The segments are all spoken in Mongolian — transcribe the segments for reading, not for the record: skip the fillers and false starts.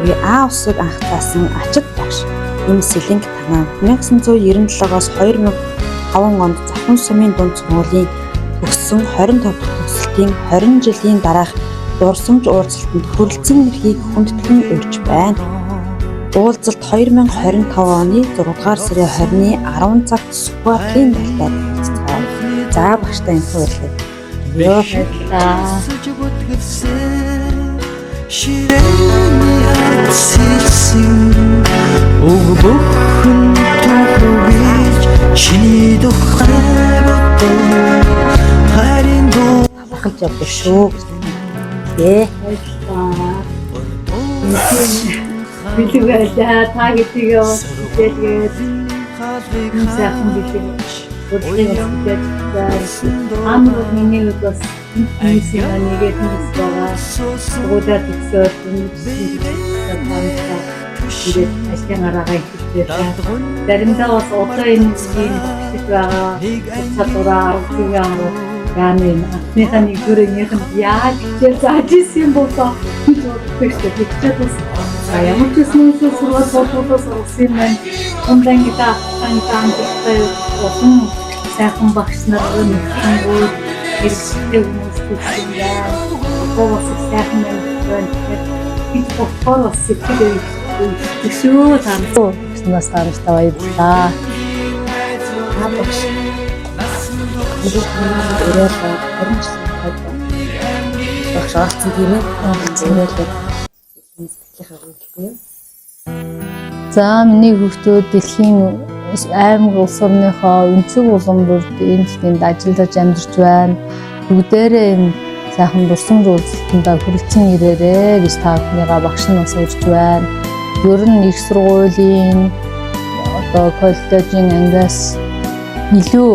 Өвгийн А усыг анх заасан ачид багш Эм Сэлэнг Танаа 1997-оос 2005 онд Завхан сумын дунд сургуулийн төгссөн 25 дахь төгсөлтийн 20 жилийн дараах дурсамж уулзалтанд хүрэлцэн нэрхийг хүндэтгэн урьж байна. Уулзалт 2025 оны 6 дугаар сарын 20-ны 10 цагт Сүхбаатарын байлдаад болцгоо. За багштай энэ хуйлаа. Ёо баярлалаа. Ширэний хатсилсэн өгбөхөн тохирч чиний тухай бодоо харин дуу Ахалж явдаг шүү. Ээ. Билүүгээ та гэдгийг хэлгээд сайхан билүү. Өөртөө амар миний бас нийсээ нэгээд нэсваа. Уудаа төгсөөр тэгээд ажлынараагаа хийдэг. Заримдаа бас одоо энэ зүйл байгаа. Чадвараа аргагаа яаны анхныхаа нэгдүрийнх нь яаж гэж зааж исэн болоо гэж боддог ч бас ямар ч юм сургуулиудаас орсон юм. Онлайн гита анхаан болсон сайхан багш нар нэгтгэнгүүт хэрэгтэй хүмүүс төсөөлөө. Боос сайхан байна. Би боос сэтгэл төсөө таамаг Нас таамагтай баярлалаа. Багш. Багш орцсон тийм ээ. Зөвлөлөө. За миний хүүхдүүд дэлхийн аймаг улс орныхоо өнцөг улам бүрд энэ жилд ажиллаж амьдарч байна. Бүгдээрээ энэ сайхан дурсамж уулзалтанд хүрэлцэн ирээрээ гэж та бүхнийгаа багш нь бас урьж байна. Ер нь их сургуулийн одоо коллежийн ангиас илүү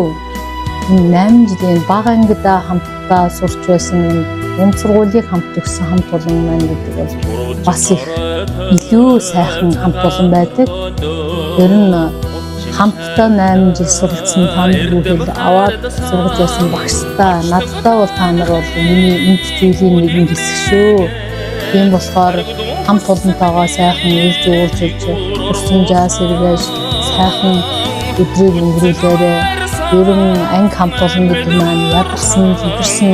8 жилийн бага ангидаа хамтдаа сурч байсан энэ унд сургуулийг хамт өгсөн хамт олон маань гэдэг бол бас их илүү сайхан хамт олон байдаг. Ер нь хамтдаа 8 жил суралцсан та нар бүхэл аваад сургаж байсан багштай надтай бол та нар бол миний энд зүйлийн нэгэн хэсэг шүү. Тийм болохоор хамт олонтойгоо сайхан ирж уулзаж урсамжаа сэргээж сайхан өдрийг өнгөрүүлээрэй. Ер нь анги хамт олон гэдэг маань ядарсан, хэтэрсэн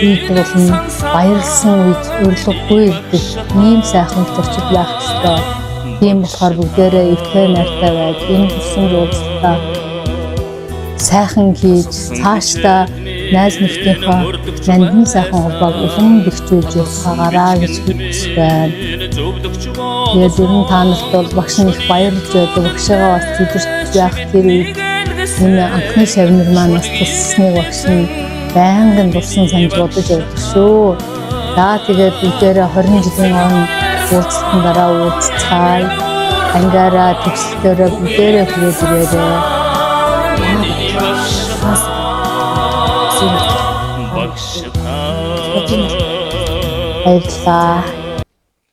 үед болон баярлсан үед урилгагүй гэдэг ийм сайхан төрчид байх ёстой. Тийм болохоор бүгдээрээ эвтэй найртай байж энэ дурсамж уулзалтаа сайхан хийж цаашдаа найз нөхдийнхөө нандин сайхан холбоог улам бэхжүүлж явахаараа гэж хүсэж байна. Тэгээд ер нь та нарт бол багш нь их баярлж байдаг. Багшаагаа бас зүдэрч байх тэр үед энэ анхны шавнар маань бас тусссныг багш нь байнгын дурсан санаж бодож явдаг шүү. За тэгээд бүгдээрээ 20 жилийн өмнө уулзалтын дараа уулзцаая. Ангаараа төгсөлтөөрөө бүгдээрээ хүрээд ирээрэй. Баярлалаа.